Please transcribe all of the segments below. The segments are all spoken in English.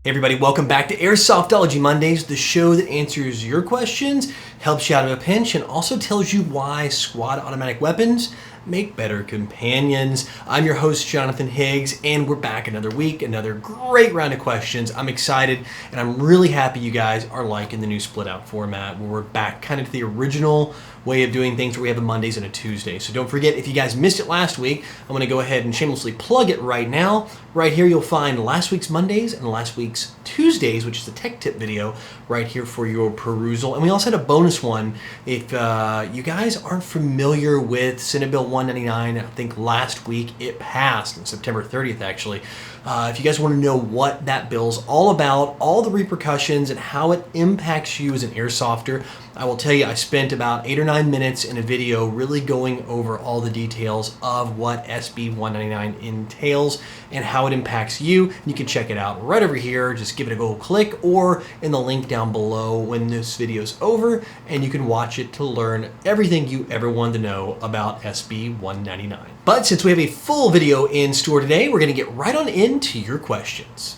Hey everybody, welcome back to Airsoftology Mondays, the show that answers your questions, helps you out of a pinch, and also tells you why squad automatic weapons make better companions. I'm your host, Jonathan Higgs, and we're back another week, another great round of questions. I'm excited, and I'm really happy you guys are liking the new split out format, where we're back kind of to the original way of doing things, where we have a Mondays and a Tuesday. So don't forget, if you guys missed it last week, I'm going to go ahead and shamelessly plug it right now. Right here you'll find last week's Mondays and last week's Tuesdays, which is the tech tip video right here for your perusal. And we also had a bonus one. If you guys aren't familiar with Senate Bill 199, I think last week it passed on September 30th actually. If you guys want to know what that bill's all about, all the repercussions and how it impacts you as an airsofter, I will tell you I spent about 8 or 9 minutes in a video really going over all the details of what SB 199 entails and how it impacts you. You can check it out right over here. Just give it a go click or in the link down below when this video's over, and you can watch it to learn everything you ever wanted to know about SB 199. But since we have a full video in store today, we're going to get right on into your questions.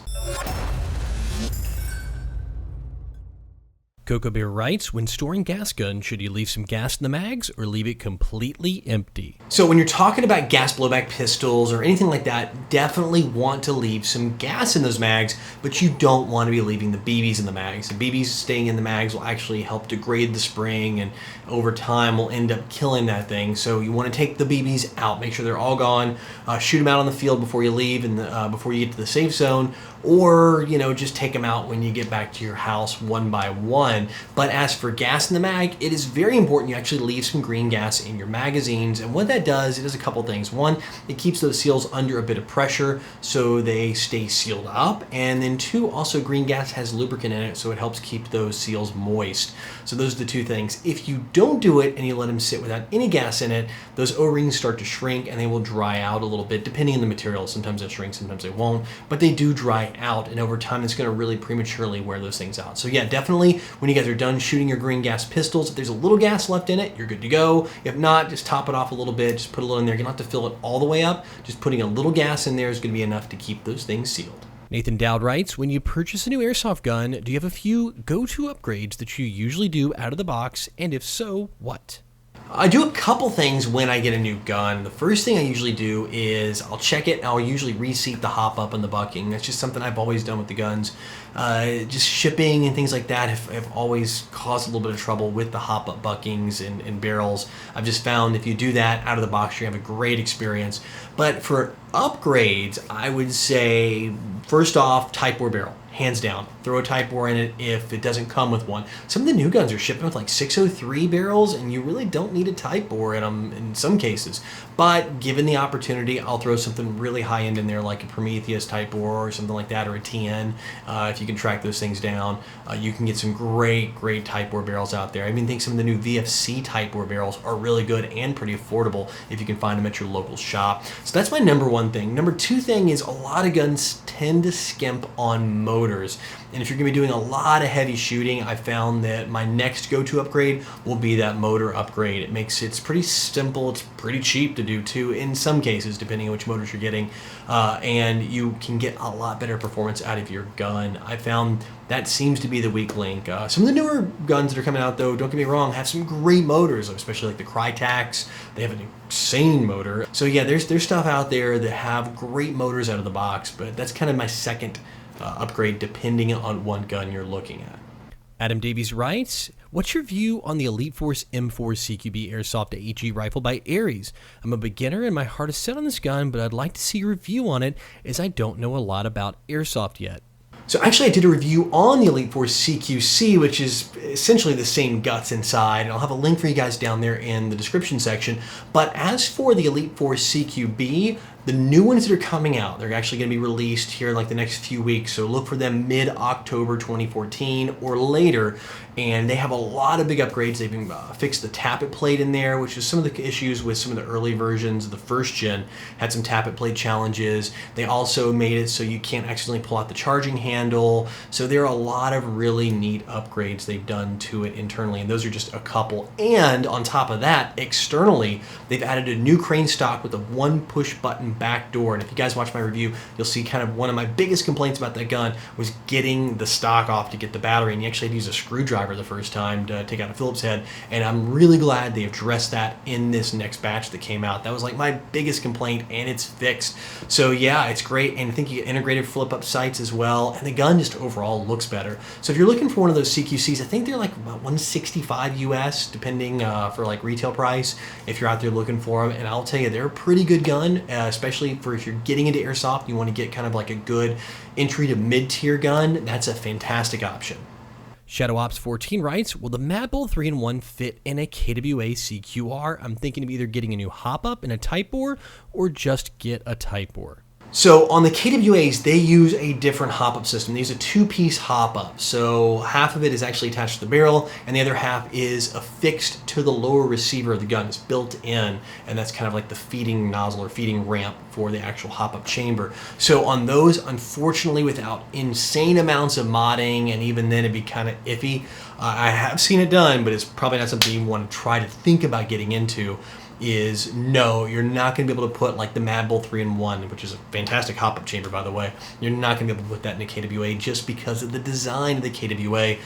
Coco Bear writes, when storing gas gun, should you leave some gas in the mags or leave it completely empty? So when you're talking about gas blowback pistols or anything like that, definitely want to leave some gas in those mags, but you don't want to be leaving the BBs in the mags. The BBs staying in the mags will actually help degrade the spring, and over time will end up killing that thing. So you want to take the BBs out, make sure they're all gone, shoot them out on the field before you leave and before you get to the safe zone, or just take them out when you get back to your house one by one. But as for gas in the mag, it is very important you actually leave some green gas in your magazines. And what that does, it does a couple things. One, it keeps those seals under a bit of pressure so they stay sealed up. And then two, also green gas has lubricant in it, so it helps keep those seals moist. So those are the two things. If you don't do it and you let them sit without any gas in it, those O-rings start to shrink and they will dry out a little bit depending on the material. Sometimes they shrink, sometimes they won't, but they do dry out, and over time it's going to really prematurely wear those things out. So yeah, definitely when you guys are done shooting your green gas pistols, if there's a little gas left in it, you're good to go. If not, just top it off a little bit, just put a little in there. You don't have to fill it all the way up. Just putting a little gas in there is going to be enough to keep those things sealed. Nathan Dowd writes, when you purchase a new airsoft gun, do you have a few go-to upgrades that you usually do out of the box, and if so, what? I do a couple things when I get a new gun. The first thing I usually do is I'll check it and I'll usually reseat the hop up and the bucking. That's just something I've always done with the guns. Just shipping and things like that have always caused a little bit of trouble with the hop up buckings and barrels. I've just found if you do that out of the box, you're gonna have a great experience. But for upgrades, I would say first off, type bore barrel. Hands down, throw a type bore in it if it doesn't come with one. Some of the new guns are shipping with like 603 barrels, and you really don't need a type bore in them in some cases. But given the opportunity, I'll throw something really high end in there, like a Prometheus type bore or something like that, or a TN. If you can track those things down, you can get some great type bore barrels out there. I even think some of the new VFC type bore barrels are really good and pretty affordable if you can find them at your local shop. So that's my number one thing. Number two thing is a lot of guns tend to skimp on motors. And if you're going to be doing a lot of heavy shooting, I found that my next go-to upgrade will be that motor upgrade. It's pretty simple, it's pretty cheap to do too in some cases, depending on which motors you're getting, and you can get a lot better performance out of your gun. I found that seems to be the weak link. Some of the newer guns that are coming out, though, don't get me wrong, have some great motors, especially like the Crytax. They have an insane motor. So yeah, there's stuff out there that have great motors out of the box, but that's kind of my second upgrade depending on what gun you're looking at. Adam Davies writes, what's your view on the Elite Force M4 CQB Airsoft AEG rifle by Aries? I'm a beginner and my heart is set on this gun, but I'd like to see a review on it as I don't know a lot about airsoft yet. So actually I did a review on the Elite Force CQC, which is essentially the same guts inside, and I'll have a link for you guys down there in the description section. But as for the Elite Force CQB, the new ones that are coming out, they're actually going to be released here in like the next few weeks. So look for them mid-October 2014 or later. And they have a lot of big upgrades. They've even fixed the tappet plate in there, which is some of the issues with some of the early versions of the first gen. Had some tappet plate challenges. They also made it so you can't accidentally pull out the charging handle. So there are a lot of really neat upgrades they've done to it internally, and those are just a couple. And on top of that, externally, they've added a new crane stock with a one push button back door. And if you guys watch my review, you'll see kind of one of my biggest complaints about that gun was getting the stock off to get the battery. And you actually had to use a screwdriver the first time to take out a Phillips head. And I'm really glad they addressed that in this next batch that came out. That was like my biggest complaint, and it's fixed. So yeah, it's great. And I think you get integrated flip up sights as well. And the gun just overall looks better. So if you're looking for one of those CQCs, I think they're like about $165 US, depending for like retail price, if you're out there looking for them. And I'll tell you, they're a pretty good gun, especially for if you're getting into airsoft, you want to get kind of like a good entry to mid-tier gun. That's a fantastic option. Shadow Ops 14 writes, will the Mad Bull 3-in-1 fit in a KWA CQR? I'm thinking of either getting a new hop-up and a type bore or just get a type bore. So on the KWAs, they use a different hop-up system. They use a two-piece hop-up. So half of it is actually attached to the barrel, and the other half is affixed to the lower receiver of the gun. It's built in, and that's kind of like the feeding nozzle or feeding ramp for the actual hop-up chamber. So on those, unfortunately, without insane amounts of modding, and even then it'd be kind of iffy. I have seen it done, but it's probably not something you want to try to think about getting into. Is no, you're not going to be able to put like the Mad Bull 3-in-1, which is a fantastic hop-up chamber, by the way. You're not going to be able to put that in a KWA just because of the design of the KWA.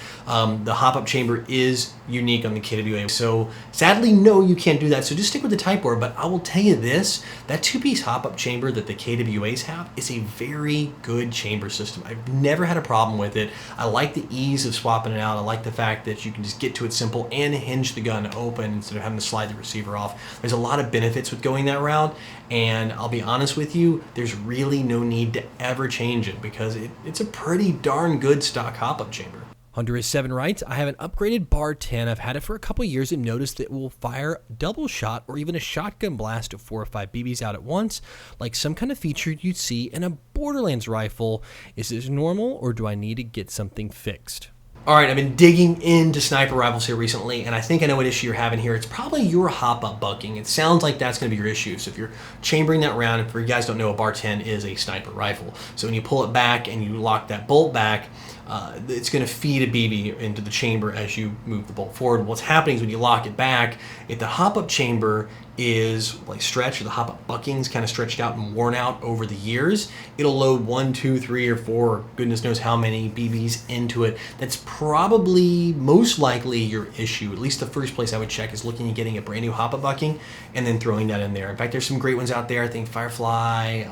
The hop-up chamber is unique on the KWA. So sadly, no, you can't do that. So just stick with the type bore. But I will tell you this, that two-piece hop-up chamber that the KWAs have is a very good chamber system. I've never had a problem with it. I like the ease of swapping it out. I like the fact that you can just get to it simple and hinge the gun open instead of having to slide the receiver off. There's a lot of benefits with going that route, and I'll be honest with you, there's really no need to ever change it because it's a pretty darn good stock hop-up chamber. Hunter is 7 writes, I have an upgraded Bar 10. I've had it for a couple years and noticed that it will fire double shot or even a shotgun blast of 4 or 5 BBs out at once, like some kind of feature you'd see in a Borderlands rifle. Is this normal, or do I need to get something fixed? All right, I've been digging into sniper rifles here recently, and I think I know what issue you're having here. It's probably your hop-up bucking. It sounds like that's going to be your issue. So if you're chambering that round, and for you guys don't know, a Bar 10 is a sniper rifle. So when you pull it back and you lock that bolt back, it's going to feed a BB into the chamber as you move the bolt forward. What's happening is when you lock it back, if the hop-up chamber is like stretched, or the hop-up bucking is kind of stretched out and worn out over the years, it'll load 1, 2, 3, or 4, or goodness knows how many BBs into it. That's probably most likely your issue. At least the first place I would check is looking at getting a brand new hop-up bucking and then throwing that in there. In fact, there's some great ones out there. I think Firefly,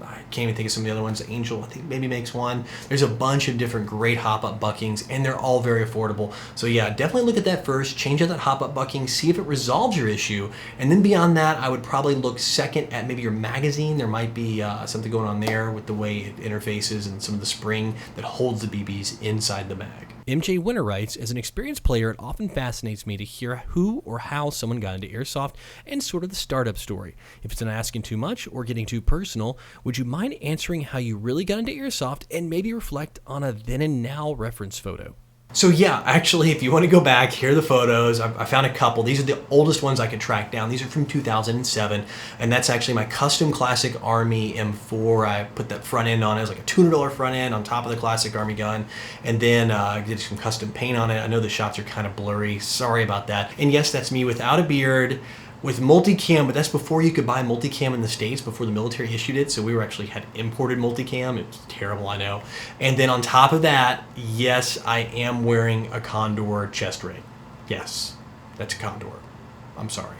I can't even think of some of the other ones. Angel, I think, maybe makes one. There's a bunch of different great hop-up buckings, and they're all very affordable. So yeah, definitely look at that first. Change out that hop-up bucking, see if it resolves your issue, and then beyond that, I would probably look second at maybe your magazine. There might be something going on there with the way it interfaces and some of the spring that holds the BBs inside the mag. MJ Winter writes, as an experienced player, it often fascinates me to hear who or how someone got into airsoft and sort of the startup story. If it's not asking too much or getting too personal, would you mind answering how you really got into airsoft and maybe reflect on a then and now reference photo? So yeah, actually, if you want to go back, here are the photos. I found a couple. These are the oldest ones I could track down. These are from 2007, and that's actually my custom Classic Army M4. I put that front end on it. It was like a $200 front end on top of the Classic Army gun, and then I did some custom paint on it. I know the shots are kind of blurry. Sorry about that. And yes, that's me without a beard, with multicam, but that's before you could buy multicam in the States, before the military issued it. So we were actually had imported multicam. It was terrible, I know. And then on top of that, yes, I am wearing a Condor chest rig. Yes, that's a Condor. I'm sorry.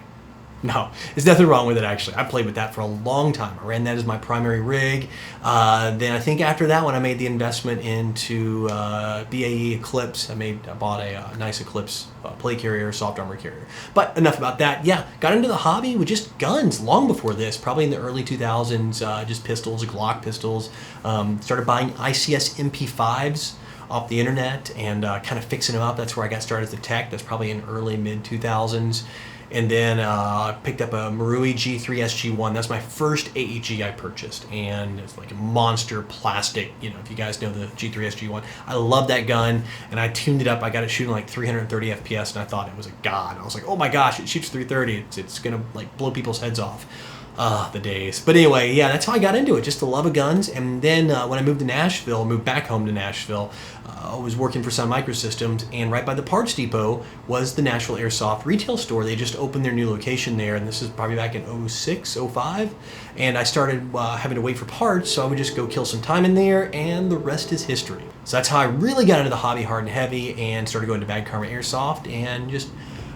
No, there's nothing wrong with it, actually. I played with that for a long time. I ran that as my primary rig. Then I think after that one, I made the investment into BAE Eclipse. I bought a nice Eclipse plate carrier, soft armor carrier. But enough about that. Yeah, got into the hobby with just guns long before this, probably in the early 2000s, just pistols, Glock pistols. Started buying ICS MP5s off the internet and kind of fixing them up. That's where I got started as a tech. That's probably in early, mid-2000s. And then I picked up a Marui G3 SG1. That's my first AEG I purchased. And it's like a monster plastic, if you guys know the G3 SG1. I love that gun, and I tuned it up. I got it shooting like 330 FPS, and I thought it was a god. I was like, oh my gosh, it shoots 330. It's going to like blow people's heads off. The days. But anyway, yeah, that's how I got into it, just the love of guns. And then when I moved back home to Nashville, I was working for Sun Microsystems, and right by the parts depot was the Nashville Airsoft retail store. They just opened their new location there, and this is probably back in 06, 05. And I started having to wait for parts, so I would just go kill some time in there, and the rest is history. So that's how I really got into the hobby hard and heavy, and started going to Bad Karma Airsoft, and just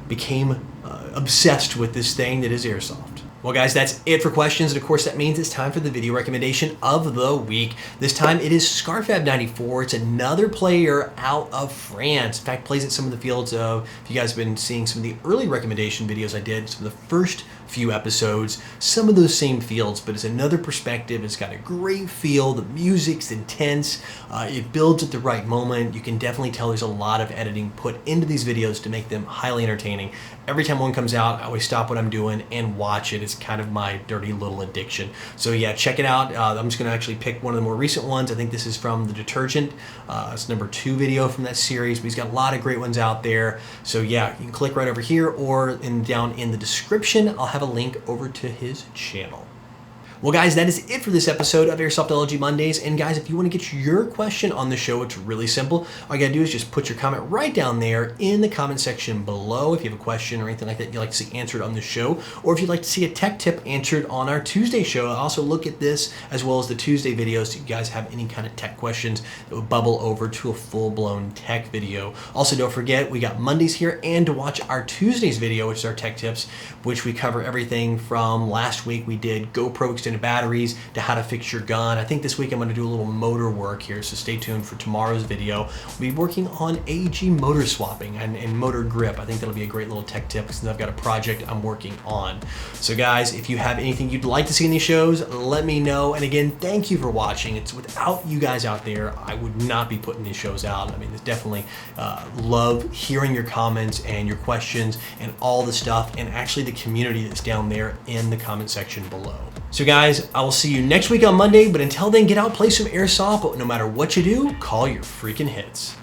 became obsessed with this thing that is Airsoft. Well, guys, that's it for questions, and of course that means it's time for the video recommendation of the week. This time it is Scarfab94. It's another player out of France. In fact, plays at some of the fields of, if you guys have been seeing some of the early recommendation videos I did, some of the first few episodes, some of those same fields, but it's another perspective. It's got a great feel. The music's intense. It builds at the right moment. You can definitely tell there's a lot of editing put into these videos to make them highly entertaining. Every time one comes out, I always stop what I'm doing and watch it. It's kind of my dirty little addiction. So yeah, check it out. I'm just going to actually pick one of the more recent ones. I think this is from the detergent. It's number 2 video from that series, but he's got a lot of great ones out there. So yeah, you can click right over here, or down in the description, I'll have a link over to his channel. Well, guys, that is it for this episode of Airsoftology Mondays. And guys, if you want to get your question on the show, it's really simple. All you got to do is just put your comment right down there in the comment section below. If you have a question or anything like that you'd like to see answered on the show, or if you'd like to see a tech tip answered on our Tuesday show, I'll also look at this as well as the Tuesday videos. So if you guys have any kind of tech questions that would bubble over to a full-blown tech video. Also, don't forget, we got Mondays here, and to watch our Tuesdays video, which is our tech tips, which we cover everything from last week. We did GoPro extended batteries to how to fix your gun. I think this week I'm going to do a little motor work here, so stay tuned for tomorrow's video. We'll be working on AG motor swapping and motor grip. I think that'll be a great little tech tip since I've got a project I'm working on. So guys, if you have anything you'd like to see in these shows, let me know. And again, thank you for watching. It's without you guys out there, I would not be putting these shows out. I mean, it's definitely love hearing your comments and your questions and all the stuff, and actually the community that's down there in the comment section below. So guys, I will see you next week on Monday, but until then, get out, play some Airsoft, but no matter what you do, call your freaking hits.